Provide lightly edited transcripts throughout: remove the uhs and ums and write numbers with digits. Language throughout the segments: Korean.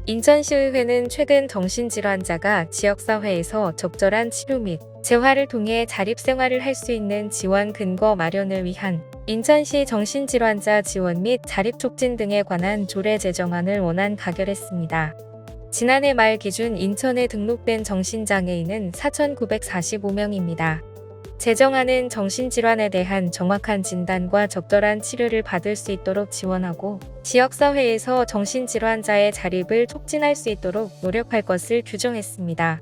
인천시의회는 최근 정신질환자가 지역사회에서 적절한 치료 및 재활을 통해 자립생활을 할 수 있는 지원 근거 마련을 위한 인천시 정신질환자 지원 및 자립촉진 등에 관한 조례 제정안을 원안 가결했습니다. 지난해 말 기준 인천에 등록된 정신장애인은 4,945명입니다. 제정안은 정신질환에 대한 정확한 진단과 적절한 치료를 받을 수 있도록 지원하고 지역사회에서 정신질환자의 자립을 촉진할 수 있도록 노력할 것을 규정했습니다.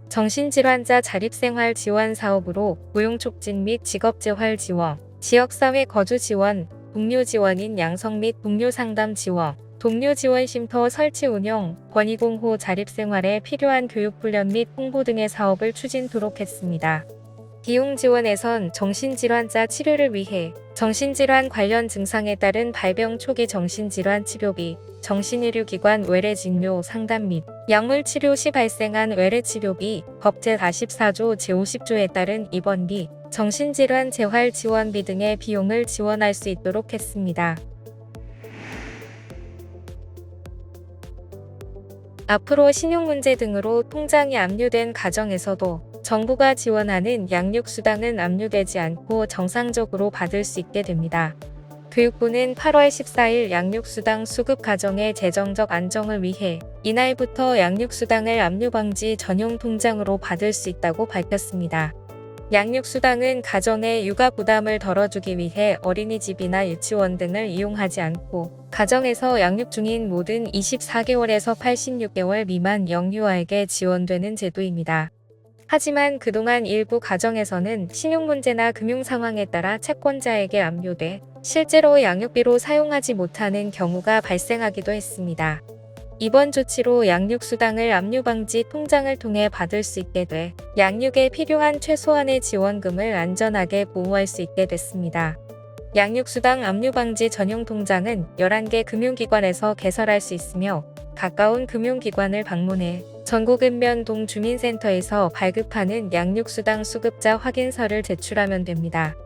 정신질환자 자립생활 지원 사업으로 고용촉진 및 직업재활 지원, 지역사회 거주 지원, 동료 지원인 양성 및 동료 상담 지원, 동료 지원 쉼터 설치 운영, 권익공호 자립생활에 필요한 교육훈련 및 홍보 등의 사업을 추진토록 했습니다. 비용 지원에선 정신질환자 치료를 위해 정신질환 관련 증상에 따른 발병 초기 정신질환 치료비, 정신의료기관 외래진료 상담 및 약물치료 시 발생한 외래치료비, 법 제44조 제50조에 따른 입원비, 정신질환 재활 지원비 등의 비용을 지원할 수 있도록 했습니다. 앞으로 신용문제 등으로 통장이 압류된 가정에서도 정부가 지원하는 양육수당은 압류되지 않고 정상적으로 받을 수 있게 됩니다. 교육부는 8월 14일 양육수당 수급 가정의 재정적 안정을 위해 이날부터 양육수당을 압류방지 전용 통장으로 받을 수 있다고 밝혔습니다. 양육수당은 가정의 육아 부담을 덜어주기 위해 어린이집이나 유치원 등을 이용하지 않고 가정에서 양육 중인 모든 24개월에서 86개월 미만 영유아에게 지원되는 제도입니다. 하지만 그동안 일부 가정에서는 신용문제나 금융상황에 따라 채권자에게 압류돼 실제로 양육비로 사용하지 못하는 경우가 발생하기도 했습니다. 이번 조치로 양육수당을 압류방지 통장을 통해 받을 수 있게 돼 양육에 필요한 최소한의 지원금을 안전하게 보호할 수 있게 됐습니다. 양육수당 압류방지 전용 통장은 11개 금융기관에서 개설할 수 있으며 가까운 금융기관을 방문해 전국읍면동 주민센터에서 발급하는 양육수당 수급자 확인서를 제출하면 됩니다.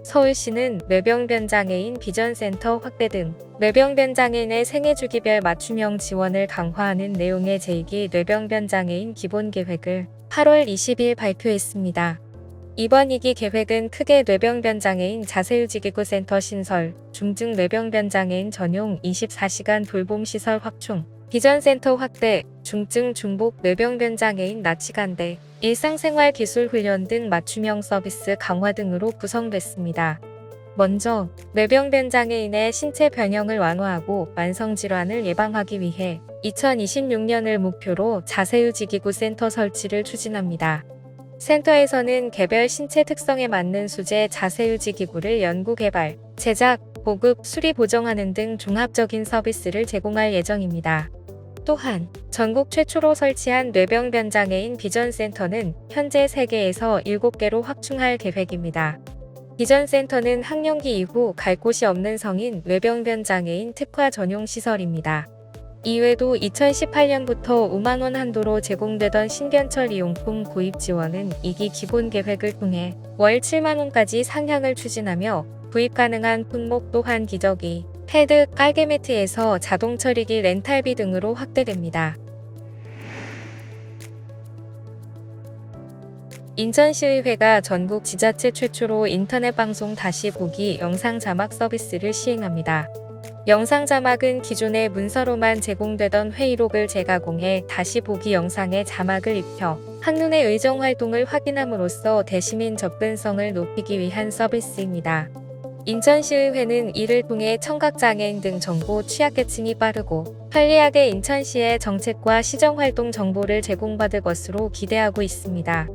서울시는 뇌병변장애인 비전센터 확대 등 뇌병변장애인의 생애주기별 맞춤형 지원을 강화하는 내용의 제2기 뇌병변장애인 기본계획을 8월 20일 발표했습니다. 이번 2기 계획은 크게 뇌병변장애인 자세유지기구 센터 신설, 중증 뇌병변장애인 전용 24시간 돌봄시설 확충, 비전센터 확대, 중증 중복 뇌병변장애인 나치간대, 일상생활 기술 훈련 등 맞춤형 서비스 강화 등으로 구성됐습니다. 먼저 뇌병변장애인의 신체 변형을 완화하고 만성질환을 예방하기 위해 2026년을 목표로 자세유지기구 센터 설치를 추진합니다. 센터에서는 개별 신체 특성에 맞는 수제 자세유지기구를 연구 개발, 제작, 보급, 수리 보정하는 등 종합적인 서비스를 제공할 예정입니다. 또한 전국 최초로 설치한 뇌병변장애인 비전센터는 현재 3개에서 7개로 확충할 계획입니다. 비전센터는 학령기 이후 갈 곳이 없는 성인 뇌병변장애인 특화 전용 시설입니다. 이외에도 2018년부터 5만원 한도로 제공되던 신변철 이용품 구입 지원은 2기 기본 계획을 통해 월 7만원까지 상향을 추진하며 구입 가능한 품목 또한 기저귀, 패드, 깔개매트에서 자동 처리기 렌탈비 등으로 확대됩니다. 인천시의회가 전국 지자체 최초로 인터넷 방송 다시 보기 영상 자막 서비스를 시행합니다. 영상 자막은 기존의 문서로만 제공되던 회의록을 재가공해 다시 보기 영상에 자막을 입혀 한눈에 의정 활동을 확인함으로써 대시민 접근성을 높이기 위한 서비스입니다. 인천시의회는 이를 통해 청각장애인 등 정보 취약계층이 빠르고 편리하게 인천시의 정책과 시정활동 정보를 제공받을 것으로 기대하고 있습니다.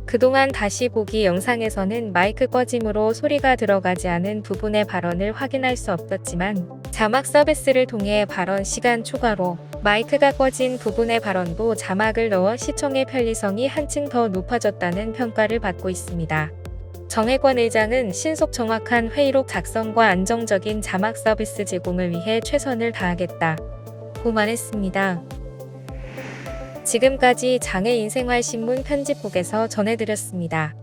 그동안 다시 보기 영상에서는 마이크 꺼짐으로 소리가 들어가지 않은 부분의 발언을 확인할 수 없었지만 자막 서비스를 통해 발언 시간 초과로 마이크가 꺼진 부분의 발언도 자막을 넣어 시청의 편리성이 한층 더 높아졌다는 평가를 받고 있습니다. 정혜권 의장은 신속 정확한 회의록 작성과 안정적인 자막 서비스 제공을 위해 최선을 다하겠다고 말했습니다. 지금까지 장애인생활신문 편집국에서 전해드렸습니다.